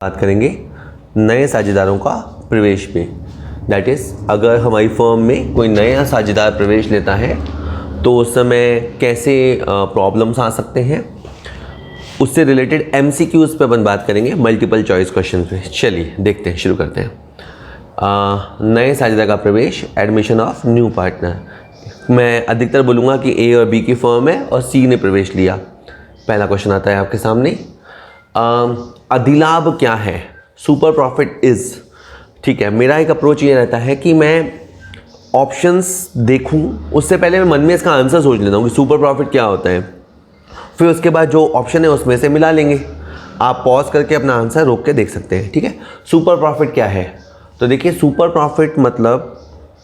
बात करेंगे नए साझेदारों का प्रवेश पे। दैट इज़ अगर हमारी फर्म में कोई नया साझेदार प्रवेश लेता है तो उस समय कैसे प्रॉब्लम्स आ सकते हैं, उससे रिलेटेड MCQs पे अपन बात करेंगे, मल्टीपल चॉइस क्वेश्चन पे। चलिए देखते हैं, शुरू करते हैं। नए साझेदार का प्रवेश, एडमिशन ऑफ न्यू पार्टनर। मैं अधिकतर बोलूँगा कि A और B की फर्म है और C ने प्रवेश लिया। पहला क्वेश्चन आता है आपके सामने, अधिलाभ क्या है? Super profit is. ठीक है, मेरा एक अप्रोच ये रहता है कि मैं ऑप्शंस देखूं, उससे पहले मैं मन में इसका आंसर सोच लेता हूँ कि सुपर प्रॉफिट क्या होता है, फिर उसके बाद जो ऑप्शन है उसमें से मिला लेंगे। आप पॉज करके अपना आंसर रोक के देख सकते हैं। ठीक है, सुपर प्रॉफिट क्या है? तो देखिए, सुपर प्रॉफिट मतलब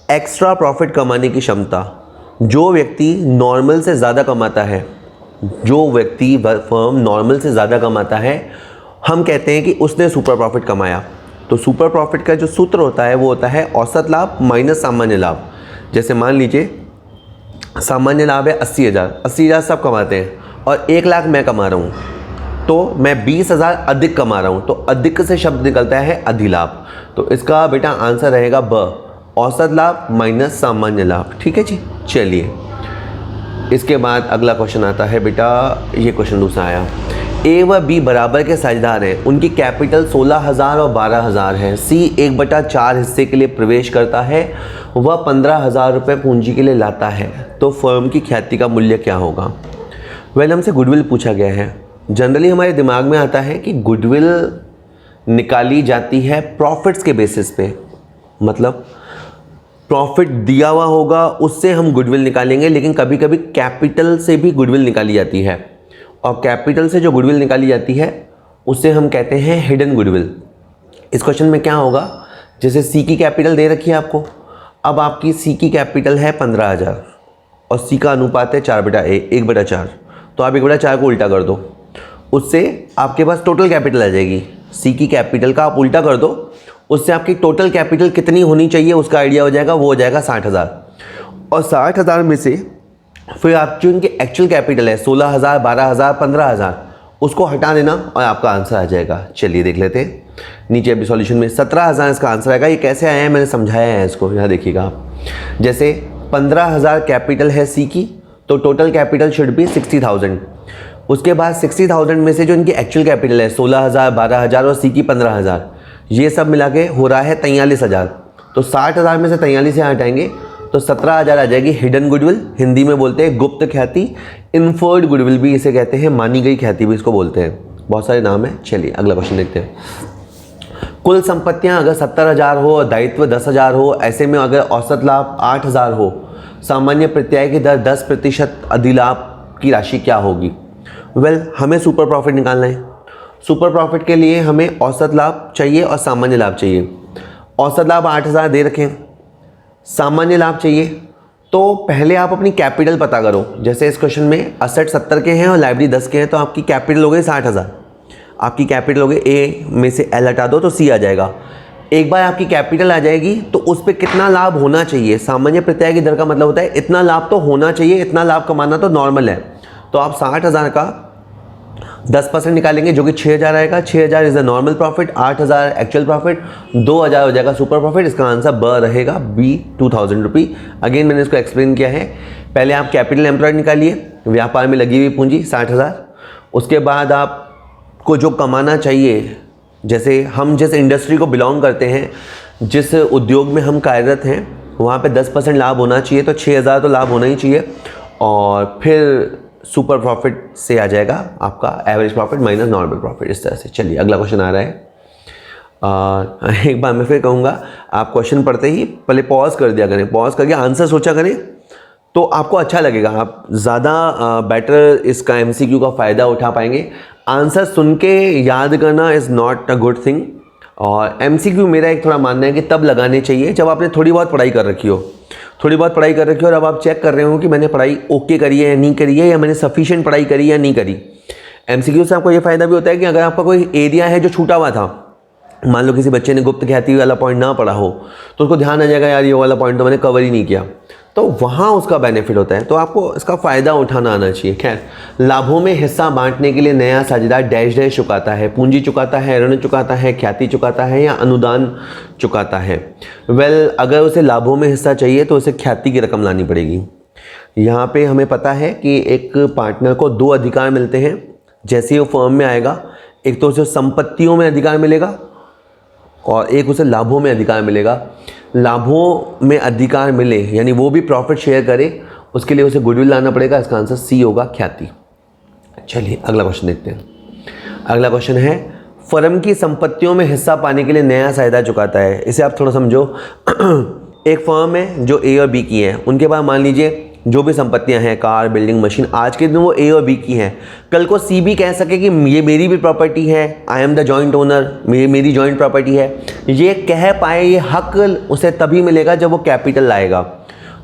एक्स्ट्रा प्रॉफिट कमाने की क्षमता। जो व्यक्ति नॉर्मल से ज़्यादा कमाता है, जो व्यक्ति फर्म नॉर्मल से ज़्यादा कमाता है, हम कहते हैं कि उसने सुपर प्रॉफिट कमाया। तो सुपर प्रॉफिट का जो सूत्र होता है वो होता है औसत लाभ माइनस सामान्य लाभ। जैसे मान लीजिए सामान्य लाभ है 80,000, 80,000 सब कमाते हैं और 1 लाख मैं कमा रहा हूँ, तो मैं 20,000 अधिक कमा रहा हूँ, तो अधिक से शब्द निकलता है अधिलाभ। तो इसका बेटा आंसर रहेगा ब, औसत लाभ माइनस सामान्य लाभ। ठीक है जी, चलिए इसके बाद अगला क्वेश्चन आता है बेटा, ये क्वेश्चन दूसरा आया। A व B बराबर के साझेदार हैं, उनकी कैपिटल 16,000 और 12,000 है। C 1/4 हिस्से के लिए प्रवेश करता है, वह 15,000 रुपये पूंजी के लिए लाता है, तो फर्म की ख्याति का मूल्य क्या होगा? वेल, हमसे गुडविल पूछा गया है। जनरली हमारे दिमाग में आता है कि गुडविल निकाली जाती है प्रॉफिट्स के बेसिस पे, मतलब प्रॉफिट दिया हुआ होगा उससे हम गुडविल निकालेंगे, लेकिन कभी कभी कैपिटल से भी गुडविल निकाली जाती है, और कैपिटल से जो गुडविल निकाली जाती है उससे हम कहते हैं हिडन गुडविल। इस क्वेश्चन में क्या होगा, जैसे C की कैपिटल दे रखी है आपको, अब आपकी C की कैपिटल है 15,000 और C का अनुपात है 1/4, तो आप 1/4 को उल्टा कर दो, उससे आपके पास टोटल कैपिटल आ जाएगी। C की कैपिटल का आप उल्टा कर दो, उससे आपकी टोटल कैपिटल कितनी होनी चाहिए उसका आइडिया हो जाएगा, वो हो जाएगा 60,000। और 60,000 में से फिर आप जो इनकी एक्चुअल कैपिटल है 16,000, 12,000, 15,000, उसको हटा देना और आपका आंसर आ जाएगा। चलिए देख लेते हैं, नीचे अभी सॉल्यूशन में 17,000 इसका आंसर आएगा। ये कैसे आया है मैंने समझाया है इसको, यहाँ देखिएगा आप। जैसे 15,000 कैपिटल है C की, तो टोटल कैपिटल शुड बी 60,000। उसके बाद 60,000 में से जो इनकी एक्चुअल कैपिटल है 16,000, 12,000 और C की 15,000, ये सब मिला के हो रहा है 43,000। तो 60,000 में से 43 से हटाएंगे तो 17,000 आ जाएगी हिडन गुडविल। हिंदी में बोलते हैं गुप्त ख्याति, इन्फर्ड गुडविल भी इसे कहते हैं, मानी गई ख्याति भी इसको बोलते हैं, बहुत सारे नाम है। चलिए अगला क्वेश्चन देखते हैं। कुल संपत्तियां अगर 70,000 हो और दायित्व 10,000 हो, ऐसे में अगर औसत लाभ 8,000 हो, सामान्य प्रत्याय की दर 10% अधिलाभ की राशि क्या होगी? वेल, हमें सुपर प्रॉफिट निकालना है। सुपर प्रॉफिट के लिए हमें औसत लाभ चाहिए और सामान्य लाभ चाहिए। औसत लाभ 8,000 दे रखें, सामान्य लाभ चाहिए, तो पहले आप अपनी कैपिटल पता करो। जैसे इस क्वेश्चन में असेट 70 के हैं और लाइब्रेरी 10 के हैं, तो आपकी कैपिटल हो गई 60,000। आपकी कैपिटल हो गई, A में से L हटा दो तो C आ जाएगा। एक बार आपकी कैपिटल आ जाएगी तो उस पर कितना लाभ होना चाहिए, सामान्य प्रत्याय की दर का मतलब होता है इतना लाभ तो होना चाहिए, इतना लाभ कमाना तो नॉर्मल है। तो आप 60,000 का 10% निकालेंगे जो कि 6,000 आएगा। 6,000 is the normal profit, 8,000 actual profit, 2,000 हो जाएगा सुपर प्रॉफिट। इसका आंसर ब रहेगा, B 2,000 रुपी। अगेन मैंने इसको एक्सप्लेन किया है। पहले आप कैपिटल एम्प्लॉयड निकालिए, व्यापार में लगी हुई पूंजी 60,000। उसके बाद आपको जो कमाना चाहिए, जैसे हम जिस इंडस्ट्री को बिलोंग करते हैं, जिस उद्योग में हम कार्यरत हैं, वहाँ पे 10% लाभ होना चाहिए, तो 6,000 तो लाभ होना ही चाहिए। और फिर सुपर प्रॉफिट से आ जाएगा आपका average profit minus normal profit, इस तरह से। चलिए अगला क्वेश्चन आ रहा है। एक बार मैं फिर कहूँगा, आप क्वेश्चन पढ़ते ही पहले पॉज कर दिया करें, पॉज करके आंसर सोचा करें, तो आपको अच्छा लगेगा, आप ज़्यादा बेटर इसका MCQ का फ़ायदा उठा पाएंगे। आंसर सुन के याद करना is not a good thing. और MCQ मेरा एक थोड़ा मानना है कि तब लगाने चाहिए जब आपने थोड़ी बहुत पढ़ाई कर रखी हो, थोड़ी बहुत पढ़ाई कर रखी हो और अब आप चेक कर रहे हो कि मैंने पढ़ाई ओके करी है या नहीं करी है, या मैंने सफिशिएंट पढ़ाई करी या नहीं करी। MCQ से आपको ये फ़ायदा भी होता है कि अगर आपका कोई एरिया है जो छूटा हुआ था, मान लो किसी बच्चे ने गुप्त ख्याति वाला पॉइंट ना पढ़ा हो, तो उसको ध्यान आ जाएगा, यार ये वाला पॉइंट तो मैंने कवर ही नहीं किया, तो वहाँ उसका बेनिफिट होता है, तो आपको इसका फ़ायदा उठाना आना चाहिए। खैर, लाभों में हिस्सा बांटने के लिए नया साझेदार डैश डैश चुकाता है, पूंजी चुकाता है, ऋण चुकाता है, ख्याति चुकाता है या अनुदान चुकाता है। अगर उसे लाभों में हिस्सा चाहिए तो उसे ख्याति की रकम लानी पड़ेगी। यहाँ पे हमें पता है कि एक पार्टनर को 2 अधिकार मिलते हैं जैसे ही वो फर्म में आएगा। एक तो उसे संपत्तियों में अधिकार मिलेगा और एक उसे लाभों में अधिकार मिलेगा। लाभों में अधिकार मिले यानी वो भी प्रॉफिट शेयर करे, उसके लिए उसे गुडविल लाना पड़ेगा। इसका आंसर सी होगा, ख्याति। चलिए अगला क्वेश्चन देखते हैं। अगला क्वेश्चन है, फर्म की संपत्तियों में हिस्सा पाने के लिए नया साझेदार चुकाता है। इसे आप थोड़ा समझो। एक फर्म है जो ए और बी की है, उनके पास मान लीजिए जो भी संपत्तियां हैं, कार, बिल्डिंग, मशीन, आज के दिन वो ए और बी की हैं। कल को सी भी कह सके कि ये मेरी भी प्रॉपर्टी है, I am the joint owner, मेरी जॉइंट प्रॉपर्टी है। ये कह पाए, ये हक उसे तभी मिलेगा जब वो कैपिटल लाएगा।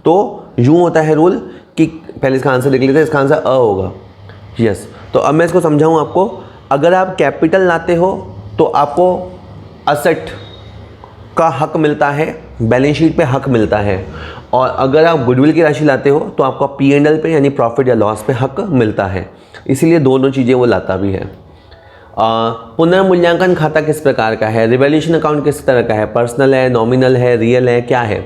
तो यूँ होता है रूल कि पहले इसका आंसर लिख लेते हैं, इसका आंसर अ होगा। यस, तो अब मैं इसको समझाऊँ आपको। अगर आप कैपिटल लाते हो तो आपको असेट का हक मिलता है, बैलेंस शीट पे हक मिलता है, और अगर आप गुडविल की राशि लाते हो तो आपका P&L पे यानी प्रॉफिट या लॉस पे हक मिलता है। इसीलिए दोनों चीज़ें वो लाता भी है। पुनर्मूल्यांकन खाता किस प्रकार का है? रिवैल्यूएशन अकाउंट किस तरह का है? पर्सनल है, नॉमिनल है, रियल है, क्या है?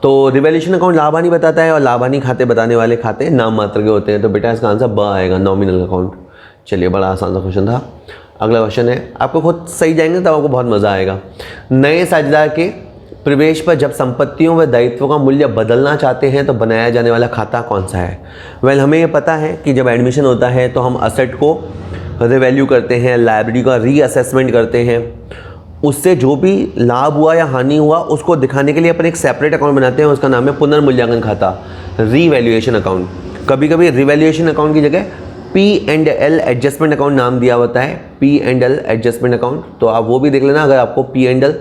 तो रिवैल्यूएशन अकाउंट लाभ हानि बताता है और लाभ हानि खाते बताने वाले खाते नाम मात्र के होते हैं। तो बेटा इसका आंसर ब आएगा, नॉमिनल अकाउंट। चलिए, बड़ा आसान सा क्वेश्चन था। अगला क्वेश्चन है, आपको खुद सही जाएंगे तब आपको बहुत मज़ा आएगा। नए साझेदार के प्रवेश पर जब संपत्तियों व दायित्वों का मूल्य बदलना चाहते हैं तो बनाया जाने वाला खाता कौन सा है? हमें ये पता है कि जब एडमिशन होता है तो हम असेट को रिवैल्यू करते हैं, लायबिलिटी का रीअसेसमेंट करते हैं। उससे जो भी लाभ हुआ या हानि हुआ उसको दिखाने के लिए अपन एक सेपरेट अकाउंट बनाते हैं, उसका नाम है पुनर्मूल्यांकन खाता, रीवैल्यूएशन अकाउंट। कभी कभी रिवैल्यूएशन अकाउंट की जगह P&L एडजस्टमेंट अकाउंट नाम दिया होता है, P&L एडजस्टमेंट अकाउंट। तो आप वो भी देख लेना, अगर आपको P&L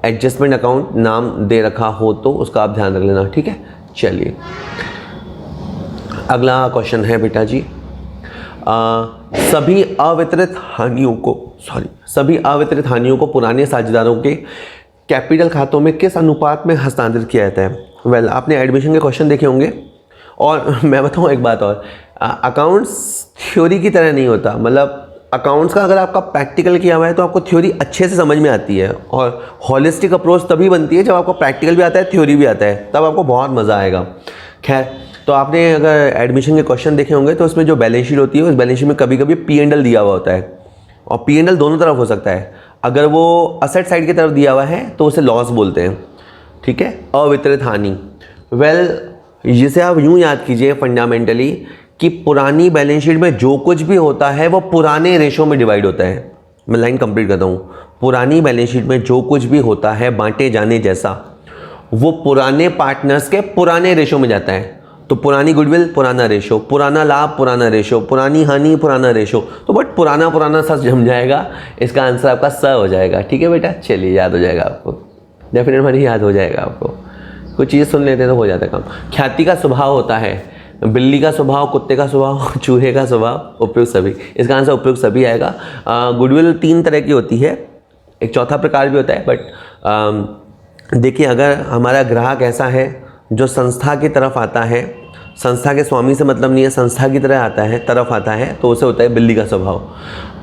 एडजस्टमेंट अकाउंट नाम दे रखा हो तो उसका आप ध्यान रख लेना, ठीक है। चलिए अगला क्वेश्चन है बेटा जी, सभी अवितरित हानियों को पुराने साझेदारों के कैपिटल खातों में किस अनुपात में हस्तांतरित किया जाता है? आपने एडमिशन के क्वेश्चन देखे होंगे। और मैं बताऊँ एक बात और, अकाउंट्स थ्योरी की तरह नहीं होता। मतलब अकाउंट्स का अगर आपका प्रैक्टिकल किया हुआ है तो आपको थ्योरी अच्छे से समझ में आती है, और हॉलिस्टिक अप्रोच तभी बनती है जब आपको प्रैक्टिकल भी आता है, थ्योरी भी आता है, तब आपको बहुत मज़ा आएगा। खैर, तो आपने अगर एडमिशन के क्वेश्चन देखे होंगे तो उसमें जो बैलेंस शीट होती है उस बैलेंस शीट में कभी कभी P&L दिया हुआ होता है, और P&L दोनों तरफ हो सकता है। अगर वो असेट साइड की तरफ दिया हुआ है तो उसे लॉस बोलते हैं, ठीक है, अवितरित हानि। जिसे आप यूँ याद कीजिए फंडामेंटली कि पुरानी बैलेंस शीट में जो कुछ भी होता है वो पुराने रेशो में डिवाइड होता है। मैं लाइन कंप्लीट करता हूँ। पुरानी बैलेंस शीट में जो कुछ भी होता है बांटे जाने जैसा, वो पुराने पार्टनर्स के पुराने रेशो में जाता है। तो पुरानी गुडविल पुराना रेशो, पुराना लाभ पुराना रेशो, पुरानी हानि पुराना रेशो। तो बट पुराना सा जम जाएगा, इसका आंसर आपका स हो जाएगा, ठीक है बेटा। चलिए, याद हो जाएगा आपको, डेफिनेट मानी याद हो जाएगा आपको। कुछ चीज़ सुन लेते हैं तो हो जाता है काम। ख्याति का स्वभाव होता है बिल्ली का स्वभाव, कुत्ते का स्वभाव, चूहे का स्वभाव, उपयुक्त सभी। इसका आंसर उपयुक्त सभी आएगा। गुडविल 3 तरह की होती है, एक चौथा प्रकार भी होता है। बट देखिए, अगर हमारा ग्राहक ऐसा है जो संस्था की तरफ आता है, संस्था के स्वामी से मतलब नहीं है, संस्था की तरह आता है, तरफ आता है, तो उसे होता है बिल्ली का स्वभाव।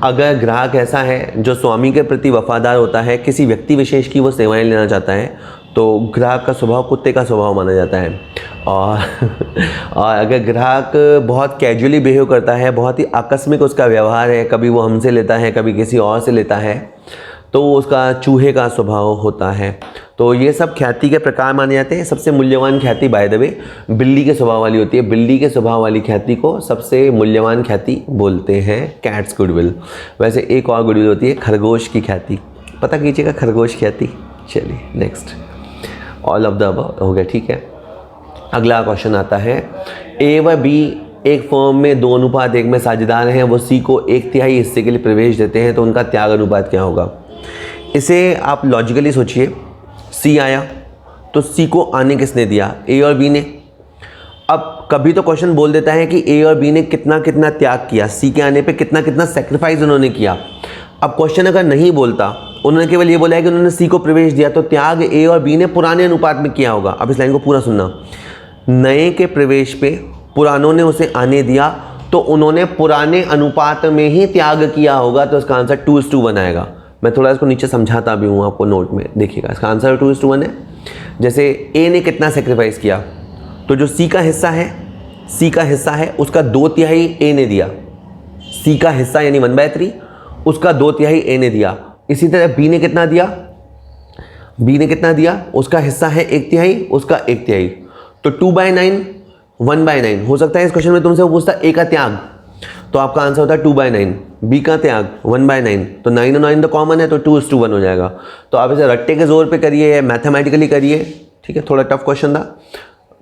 अगर ग्राहक ऐसा है जो स्वामी के प्रति वफादार होता है, किसी व्यक्ति विशेष की वो सेवाएं लेना चाहता है, तो ग्राहक का स्वभाव कुत्ते का स्वभाव माना जाता है। और अगर ग्राहक बहुत कैजुअली बिहेव करता है, बहुत ही आकस्मिक उसका व्यवहार है, कभी वो हमसे लेता है कभी किसी और से लेता है, तो उसका चूहे का स्वभाव होता है। तो ये सब ख्याति के प्रकार माने जाते हैं। सबसे मूल्यवान ख्याति बाय द वे बिल्ली के स्वभाव वाली होती है। बिल्ली के स्वभाव वाली ख्याति को सबसे मूल्यवान ख्याति बोलते हैं, कैट्स गुडविल। वैसे एक और गुडविल होती है खरगोश की ख्याति, पता कीजिएगा खरगोश ख्याति। चलिए next, all of the above हो गया, ठीक है। अगला क्वेश्चन आता है, ए व बी एक फर्म में 2:1 में साझेदार हैं, वो सी को 1/3 हिस्से के लिए प्रवेश देते हैं, तो उनका त्याग अनुपात क्या होगा? इसे आप लॉजिकली सोचिए। सी आया तो सी को आने किसने दिया? ए और बी ने। अब कभी तो क्वेश्चन बोल देता है कि ए और बी ने कितना कितना त्याग किया, सी के आने पे कितना कितना सेक्रीफाइस उन्होंने किया। अब क्वेश्चन अगर नहीं बोलता, उन्होंने केवल ये बोला है कि उन्होंने सी को प्रवेश दिया, तो त्याग ए और बी ने पुराने अनुपात में किया होगा। अब इस लाइन को पूरा सुनना। नए के प्रवेश पे पुरानों ने उसे आने दिया, तो उन्होंने पुराने अनुपात में ही त्याग किया होगा, तो इसका आंसर 2:1 आएगा। मैं थोड़ा इसको नीचे समझाता भी हूँ आपको नोट में, देखिएगा इसका आंसर 2:1 है। जैसे ए ने कितना सेक्रीफाइस किया, तो जो सी का हिस्सा है उसका 2/3 ए ने दिया, सी का हिस्सा यानी 1/3 उसका 2/3 ए ने दिया। इसी तरह बी ने कितना दिया, उसका हिस्सा है 1/3, उसका 1/3, तो 2/9 1/9। हो सकता है इस क्वेश्चन में तुमसे वो पूछता ए का त्याग, तो आपका आंसर होता है 2/9, बी का त्याग 1/9, तो 9 और 9 तो कॉमन है, तो 2:1 हो जाएगा। तो आप इसे रट्टे के जोर पे करिए या मैथमेटिकली करिए, ठीक है, थोड़ा टफ क्वेश्चन था।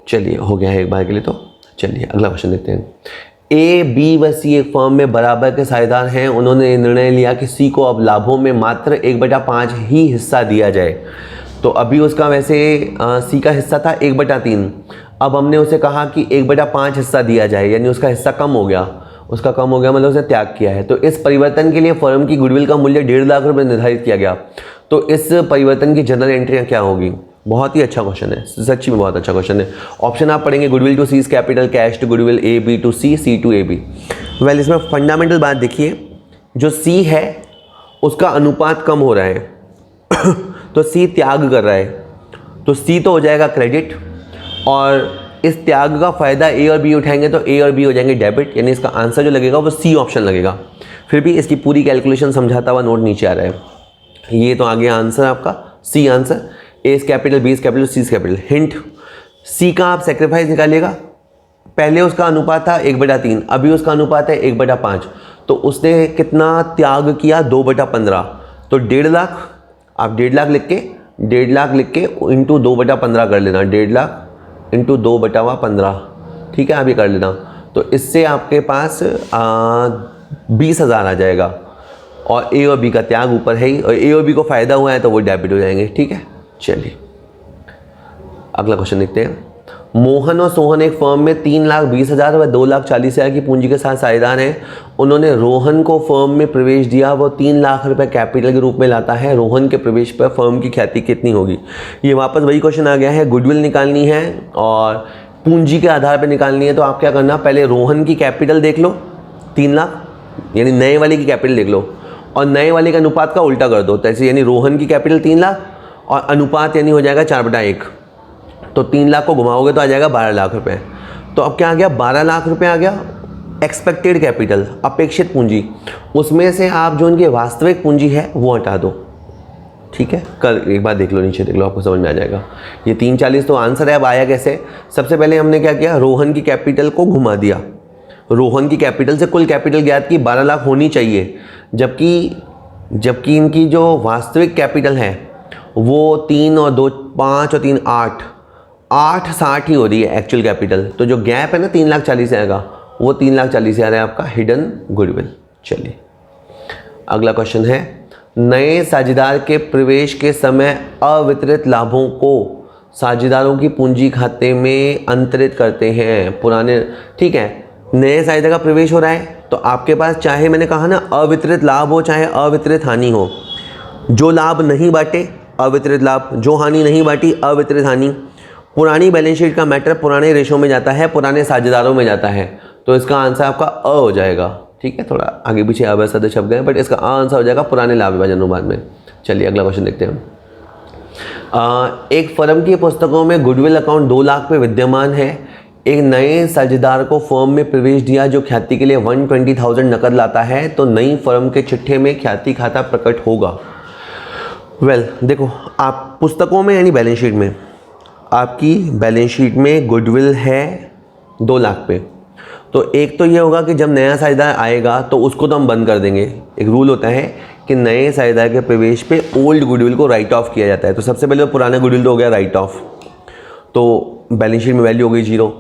चलिए हो गया है एक बार के लिए। तो चलिए अगला क्वेश्चन देखते हैं। ए, बी व सी एक फर्म में बराबर के साझेदार हैं। उन्होंने निर्णय लिया कि सी को अब लाभों में मात्र 1/5 ही हिस्सा दिया जाए। तो अभी उसका वैसे सी का हिस्सा था 1/3, अब हमने उसे कहा कि 1/5 हिस्सा दिया जाए, यानी उसका हिस्सा कम हो गया, मतलब उसने त्याग किया है। तो इस परिवर्तन के लिए फर्म की गुडविल का मूल्य 1.5 लाख रुपए निर्धारित किया गया। तो इस परिवर्तन की जनरल एंट्रियाँ क्या होगी? बहुत ही अच्छा क्वेश्चन है, सच्ची में बहुत अच्छा क्वेश्चन है। ऑप्शन आप पढ़ेंगे, goodwill to seize capital, cash to goodwill, A B to C, C to A B. Well, इसमें फंडामेंटल बात देखिए, जो सी है उसका अनुपात कम हो रहा है तो सी त्याग कर रहा है, तो सी तो हो जाएगा क्रेडिट, और इस त्याग का फ़ायदा ए और बी उठाएंगे तो ए और बी हो जाएंगे डेबिट, यानी इसका आंसर जो लगेगा वो सी ऑप्शन लगेगा। फिर भी इसकी पूरी कैलकुलेशन समझाता हुआ नोट नीचे आ रहा है। ये तो आ गया आंसर आपका C answer, A is capital, B is capital, C is capital. Hint, C का आप सेक्रीफाइस निकालिएगा, पहले उसका अनुपात था 1/3, अभी उसका अनुपात है 1/5, तो उसने कितना त्याग किया? 2/15, तो 1.5 लाख, आप 1.5 लाख लिख के इंटू 2/15 कर लेना, 1.5 लाख इंटू 2/15, ठीक है, आप ये कर लेना। तो इससे आपके पास 20,000 आ जाएगा, और ए और बी का त्याग ऊपर है ही, और ए और बी को फ़ायदा हुआ है तो वो डेबिट हो जाएंगे, ठीक है। चलिए अगला क्वेश्चन देखते हैं। मोहन और सोहन एक फर्म में 3,20,000 व 2,40,000 की पूंजी के साथ साझेदार हैं। उन्होंने रोहन को फर्म में प्रवेश दिया, वो 3 लाख रुपए कैपिटल के रूप में लाता है। रोहन के प्रवेश पर फर्म की ख्याति कितनी होगी? ये वापस वही क्वेश्चन आ गया है, गुडविल निकालनी है और पूंजी के आधार पर निकालनी है। तो आप क्या करना, पहले रोहन की कैपिटल देख लो 3 लाख, यानी नए वाले की कैपिटल देख लो, और नए वाले के अनुपात का उल्टा कर दो, तैसे यानी रोहन की कैपिटल 3 लाख और अनुपात यानी हो जाएगा 4/1, तो 3 लाख को घुमाओगे तो आ जाएगा 12 लाख रुपए। तो अब क्या आ गया? 12 लाख रुपए आ गया एक्सपेक्टेड कैपिटल, अपेक्षित पूंजी। उसमें से आप जो उनकी वास्तविक पूंजी है वो हटा दो, ठीक है। कल एक बार देख लो, नीचे देख लो, आपको समझ में आ जाएगा। ये 340 तो आंसर है। अब आया कैसे? सबसे पहले हमने क्या किया, रोहन की कैपिटल को घुमा दिया, रोहन की कैपिटल से कुल कैपिटल ज्ञात की 12 लाख होनी चाहिए, जबकि इनकी जो वास्तविक कैपिटल है वो 3 और 2 5 और 3 8 60 ही हो रही है एक्चुअल कैपिटल। तो जो गैप है ना 3,40,000 का, वो 3,40,000 है आपका हिडन गुडविल। चलिए अगला क्वेश्चन है, नए साझेदार के प्रवेश के समय अवितरित लाभों को साझेदारों की पूंजी खाते में अंतरित करते हैं। पुराने, ठीक है, नए साझेदार का प्रवेश हो रहा है, तो आपके पास चाहे मैंने कहा ना अवितरित लाभ हो चाहे अवितरित हानि हो, जो लाभ नहीं बांटे अवितरित लाभ, जो हानि नहीं बांटी अवितरित हानि। पुरानी बैलेंस शीट का मैटर पुराने रेशो में जाता है, पुराने साझेदारों में जाता है, तो इसका आंसर आपका अ हो जाएगा, ठीक है। थोड़ा आगे पीछे अब शब्द छप गए, बट इसका आंसर हो जाएगा पुराने लाभ विभाजन अनुपात में। चलिए अगला क्वेश्चन देखते हैं। एक फर्म की पुस्तकों में गुडविल अकाउंट 2 लाख पे विद्यमान है। एक नए साझेदार को फर्म में प्रवेश दिया जो ख्याति के लिए 120,000 नकद लाता है, तो नई फर्म के चिट्ठे में ख्याति खाता प्रकट होगा। वेल, देखो आप पुस्तकों में यानी बैलेंस शीट में, आपकी बैलेंस शीट में गुडविल है 2 लाख पे, तो एक तो ये होगा कि जब नया साझेदार आएगा तो उसको तो हम बंद कर देंगे। एक रूल होता है कि नए साझेदार के प्रवेश पे ओल्ड गुडविल को राइट ऑफ किया जाता है। तो सबसे पहले पुराना गुडविल तो हो गया राइट ऑफ, तो बैलेंस शीट में वैल्यू हो गई 0।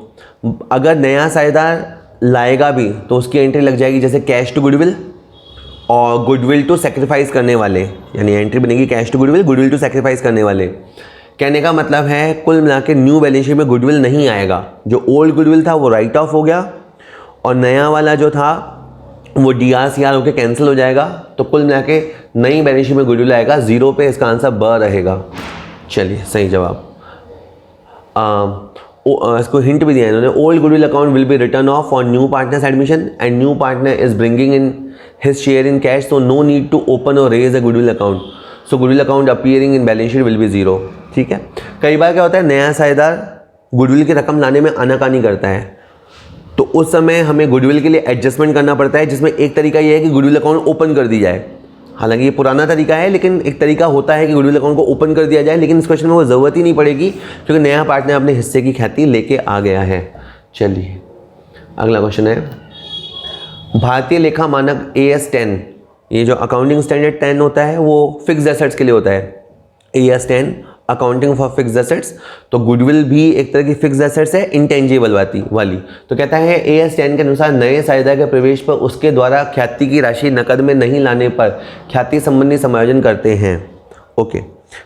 अगर नया साझेदार लाएगा भी तो उसकी एंट्री लग जाएगी जैसे कैश टू गुडविल और गुडविल टू सेक्रीफाइस करने वाले, यानी एंट्री बनेगी cash to goodwill, goodwill to sacrifice करने वाले। कहने का मतलब है कुल मिला के न्यू बैलेंस शीट में गुडविल नहीं आएगा। जो ओल्ड गुडविल था वो राइट ऑफ हो गया और नया वाला जो था वो DRCR होकर कैंसिल हो जाएगा। तो कुल मिला के नई बैलेंस शीट में गुडविल आएगा 0 पे, इसका आंसर ब रहेगा। चलिए सही जवाब। इसको हिंट भी दिया है इन्होंने, old goodwill account will be written off for new partners admission and new partner is bringing in his share in cash, so no need to open or raise a goodwill account, so goodwill account appearing in balance sheet will be zero. ठीक है, कई बार क्या होता है, नया साझेदार goodwill की रकम लाने में आनाकानी करता है, तो उस समय हमें गुडविल के लिए एडजस्टमेंट करना पड़ता है, जिसमें एक तरीका ये है कि गुडविल अकाउंट ओपन कर दी जाए। हालांकि ये पुराना तरीका है, लेकिन एक तरीका होता है कि गुडविल अकाउंट को ओपन कर दिया जाए, लेकिन इस क्वेश्चन में वो ज़रूरत ही नहीं पड़ेगी क्योंकि नया पार्टनर अपने हिस्से की ख्याति लेके आ गया है। चलिए अगला क्वेश्चन है, भारतीय लेखा मानक AS 10, ये जो अकाउंटिंग स्टैंडर्ड 10 होता है वो फिक्स्ड एसेट्स के लिए होता है, AS 10 accounting for fixed assets, तो गुडविल भी एक तरह की फिक्स्ड एसेट्स है इंटेंजिबल वाली। तो कहता है AS 10 के अनुसार नए साझेदार के प्रवेश पर उसके द्वारा ख्याति की राशि नकद में नहीं लाने पर ख्याति संबंधी समायोजन करते हैं। ओके,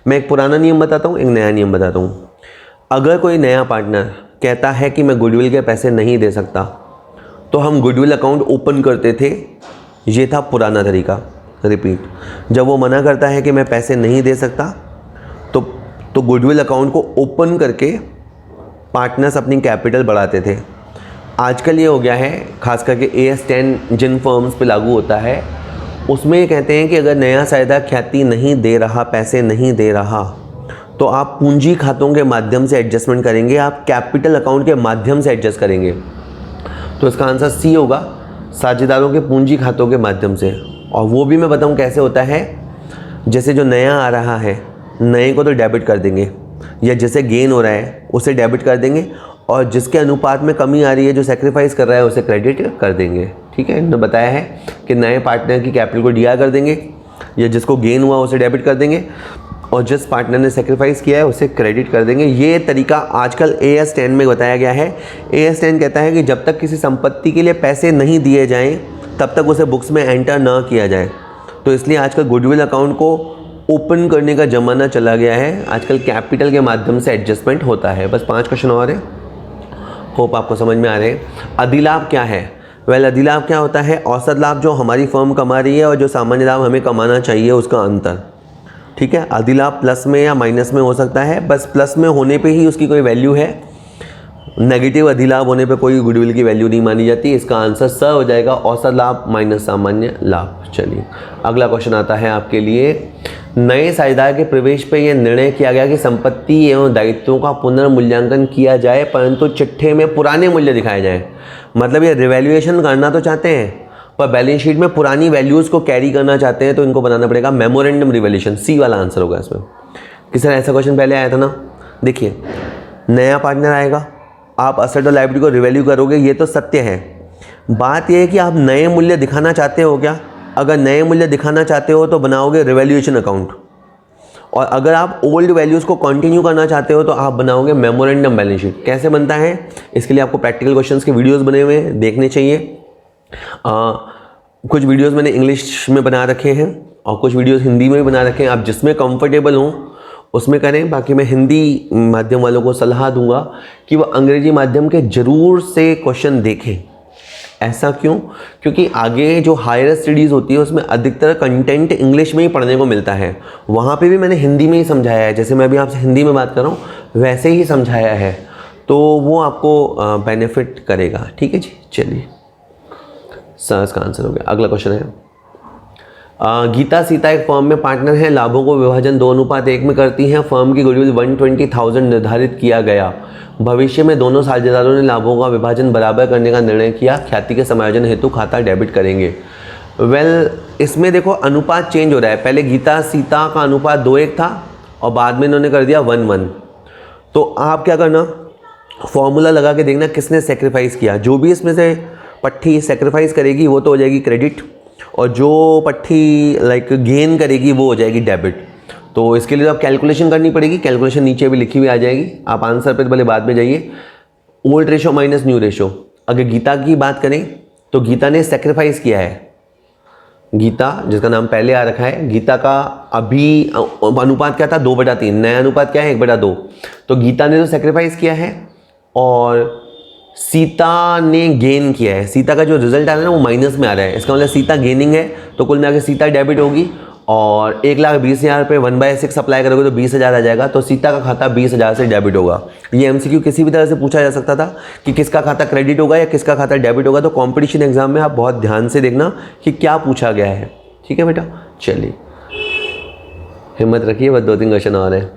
मैं एक पुराना नियम बताता हूँ, एक नया नियम बताता हूँ। अगर कोई नया पार्टनर कहता है कि मैं गुडविल के पैसे नहीं दे सकता, तो हम गुडविल अकाउंट ओपन करते थे, ये था पुराना तरीका। रिपीट, जब वो मना करता है कि मैं पैसे नहीं दे सकता, तो गुडविल अकाउंट को ओपन करके पार्टनर्स अपनी कैपिटल बढ़ाते थे। आजकल ये हो गया है, खास करके AS 10 जिन फर्म्स पे लागू होता है, उसमें ये कहते हैं कि अगर नया साझेदार ख्याति नहीं दे रहा, पैसे नहीं दे रहा, तो आप पूंजी खातों के माध्यम से एडजस्टमेंट करेंगे, आप कैपिटल अकाउंट के माध्यम से एडजस्ट करेंगे। तो इसका आंसर C होगा, साझेदारों के पूंजी खातों के माध्यम से। और वो भी मैं बताऊँ कैसे होता है, जैसे जो नया आ रहा है, नए को तो डेबिट कर देंगे, या जैसे गेन हो रहा है उसे डेबिट कर देंगे, और जिसके अनुपात में कमी आ रही है, जो सेक्रीफाइस कर रहा है, उसे क्रेडिट कर देंगे। ठीक है, इन्होंने बताया है कि नए पार्टनर की कैपिटल को DI कर देंगे, या जिसको गेन हुआ उसे डेबिट कर देंगे, और जिस पार्टनर ने सेक्रीफाइस किया है उसे क्रेडिट कर देंगे। ये तरीका आजकल AS 10 में बताया गया है। AS 10 कहता है कि जब तक किसी संपत्ति के लिए पैसे नहीं दिए जाएँ, तब तक उसे बुक्स में एंटर ना किया जाए। तो इसलिए आजकल गुडविल अकाउंट को ओपन करने का ज़माना चला गया है, आजकल कैपिटल के माध्यम से एडजस्टमेंट होता है। बस 5 क्वेश्चन और हैं, होप आपको समझ में आ रहे हैं। अधिलाभ क्या है? अधिलाभ क्या होता है? औसत लाभ जो हमारी फर्म कमा रही है और जो सामान्य लाभ हमें कमाना चाहिए, उसका अंतर। ठीक है, अधिलाभ प्लस में या माइनस में हो सकता है, बस प्लस में होने पे ही उसकी कोई वैल्यू है, नेगेटिव अधिलाभ होने पे कोई गुडविल की वैल्यू नहीं मानी जाती। इसका आंसर स हो जाएगा, औसत लाभ माइनस सामान्य लाभ। चलिए अगला क्वेश्चन आता है आपके लिए, नए साझेदार के प्रवेश पर यह निर्णय किया गया कि संपत्ति एवं दायित्वों का पुनर्मूल्यांकन किया जाए, परंतु चिट्ठे में पुराने मूल्य दिखाए जाएं। मतलब ये रिवैल्यूएशन करना तो चाहते हैं, पर बैलेंस शीट में पुरानी वैल्यूज़ को कैरी करना चाहते हैं, तो इनको बनाना पड़ेगा मेमोरेंडम रिवैल्यूएशन। C वाला आंसर होगा इसमें। किस तरह ऐसा क्वेश्चन पहले आया था ना। देखिए, नया पार्टनर आएगा, आप असेट और लायबिलिटी को रिवैल्यू करोगे, ये तो सत्य है। बात यह है कि आप नए मूल्य दिखाना चाहते हो क्या? अगर नए मूल्य दिखाना चाहते हो तो बनाओगे रिवैल्यूएशन अकाउंट, और अगर आप ओल्ड वैल्यूज़ को कंटिन्यू करना चाहते हो तो आप बनाओगे मेमोरेंडम बैलेंस शीट। कैसे बनता है, इसके लिए आपको प्रैक्टिकल क्वेश्चंस के वीडियोस बने हुए हैं, देखने चाहिए। कुछ वीडियोस मैंने इंग्लिश में बना रखे हैं और कुछ वीडियोस हिंदी में भी बना रखे हैं। आप जिसमें कंफर्टेबल हों उसमें करें। बाकी मैं हिंदी माध्यम वालों को सलाह दूंगा कि वो अंग्रेजी माध्यम के ज़रूर से क्वेश्चन देखें। ऐसा क्यों? क्योंकि आगे जो हायर स्टडीज़ होती है उसमें अधिकतर कंटेंट इंग्लिश में ही पढ़ने को मिलता है। वहाँ पे भी मैंने हिंदी में ही समझाया है, जैसे मैं अभी आपसे हिंदी में बात कर रहा हूँ वैसे ही समझाया है, तो वो आपको बेनिफिट करेगा। ठीक है जी, चलिए सर इसका आंसर हो गया। अगला क्वेश्चन है, गीता सीता एक फर्म में पार्टनर है, लाभों को विभाजन 2:1 में करती हैं, फर्म की गुडविल 120,000 निर्धारित किया गया। भविष्य में दोनों साझेदारों ने लाभों का विभाजन बराबर करने का निर्णय किया, ख्याति के समायोजन हेतु खाता डेबिट करेंगे। इसमें देखो अनुपात चेंज हो रहा है। पहले गीता सीता का अनुपात 2:1 था और बाद में इन्होंने कर दिया 1:1। तो आप क्या करना, फॉर्मूला लगा के देखना किसने सेक्रीफाइस किया। जो भी इसमें से पट्टी सेक्रीफाइस करेगी वो तो हो जाएगी क्रेडिट, और जो पट्टी लाइक गेन करेगी वो हो जाएगी डेबिट। तो इसके लिए तो आप कैलकुलेशन करनी पड़ेगी, कैलकुलेशन नीचे भी लिखी हुई आ जाएगी। आप आंसर पे भले बाद में जाइए। Old ratio minus new ratio, अगर गीता की बात करें तो गीता ने सेक्रीफाइस किया है। गीता जिसका नाम पहले आ रखा है, गीता का अभी अनुपात क्या था 2/3, नया अनुपात क्या है 1/2। तो गीता ने तो सेक्रीफाइस किया है और सीता ने गेन किया है। सीता का जो रिजल्ट आ रहा है ना वो माइनस में आ रहा है, इसका मतलब सीता गेनिंग है, तो कुल मिला के सीता डेबिट होगी और 1,20,000 पे 1/6 अप्लाई करोगे तो 20,000 आ जाएगा। तो सीता का खाता 20,000 से डेबिट होगा। ये एमसीक्यू किसी भी तरह से पूछा जा सकता था कि किसका खाता क्रेडिट होगा या किसका खाता डेबिट होगा। तो कंपटीशन एग्जाम में आप बहुत ध्यान से देखना कि क्या पूछा गया है। ठीक है बेटा, चलिए हिम्मत रखिए, बस 2-3 क्वेश्चन और हैं।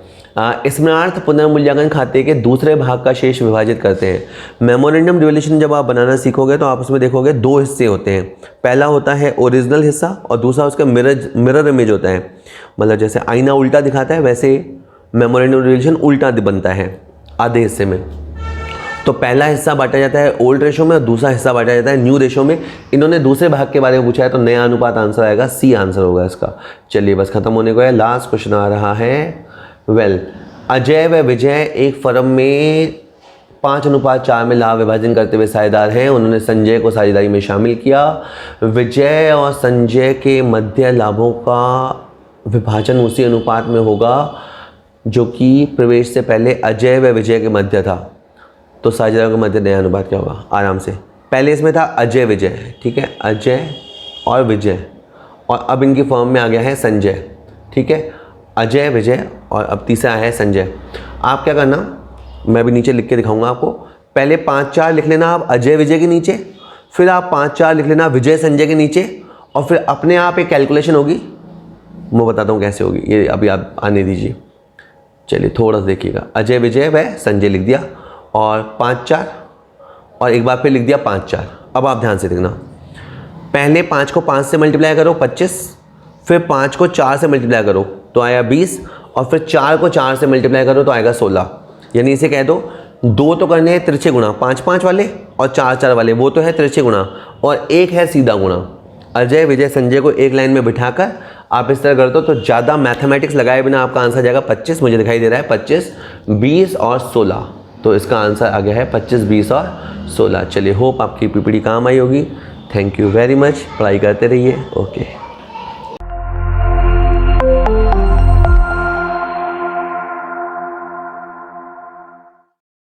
स्मरणार्थ पुनर्मूल्यांकन खाते के दूसरे भाग का शेष विभाजित करते हैं। मेमोरेंडम रिवोल्यूशन जब आप बनाना सीखोगे तो आप उसमें देखोगे 2 हिस्से होते हैं। पहला होता है ओरिजिनल हिस्सा और दूसरा उसका मिरर इमेज होता है। मतलब जैसे आईना उल्टा दिखाता है वैसे मेमोरेंडम रिवोल्यूशन उल्टा बनता है आधे हिस्से में। तो पहला हिस्सा बांटा जाता है ओल्ड रेशो में और दूसरा हिस्सा बांटा जाता है न्यू रेशो में। इन्होंने दूसरे भाग के बारे में पूछा है तो नया अनुपात आंसर आएगा, सी आंसर होगा इसका। चलिए बस खत्म होने को है। लास्ट क्वेश्चन आ रहा है। अजय व विजय एक फर्म में 5:4 में लाभ विभाजन करते हुए साझेदार हैं। उन्होंने संजय को साझेदारी में शामिल किया। विजय और संजय के मध्य लाभों का विभाजन उसी अनुपात में होगा जो कि प्रवेश से पहले अजय व विजय के मध्य था। तो साझेदारों के मध्य नया अनुपात क्या होगा? आराम से, पहले इसमें था अजय विजय, ठीक है, अजय और विजय, और अब इनकी फर्म में आ गया है संजय। ठीक है, अजय विजय और अब तीसरा है संजय। आप क्या करना, मैं भी नीचे लिख के दिखाऊंगा आपको। पहले 5-4 लिख लेना आप अजय विजय के नीचे, फिर आप 5-4 लिख लेना विजय संजय के नीचे, और फिर अपने आप एक कैलकुलेशन होगी, मैं बताता हूँ कैसे होगी, ये अभी आप आने दीजिए। चलिए थोड़ा सा देखिएगा। अजय विजय व संजय लिख दिया और 5-4 और एक बार फिर लिख दिया 5-4। अब आप ध्यान से देखना, पहले 5 को 5 से मल्टीप्लाई करो 25, फिर 5 को 4 से मल्टीप्लाई करो तो आएगा 20, और फिर 4 को 4 से मल्टीप्लाई करो तो आएगा 16। यानी इसे कह दो 2 तो करने हैं तिरछे गुणा, 5-5 वाले, और 4-4 वाले वो तो है तिरछे गुणा, और एक है सीधा गुणा। अजय विजय संजय को एक लाइन में बिठाकर आप इस तरह कर दो तो ज़्यादा मैथमेटिक्स लगाए बिना आपका आंसर जाएगा 25। मुझे दिखाई दे रहा है 25, 20 और 16। तो इसका आंसर आ गया है 25, 20 और 16। चलिए होप आपकी पीपीटी काम आई होगी। थैंक यू वेरी मच, पढ़ाई करते रहिए। ओके।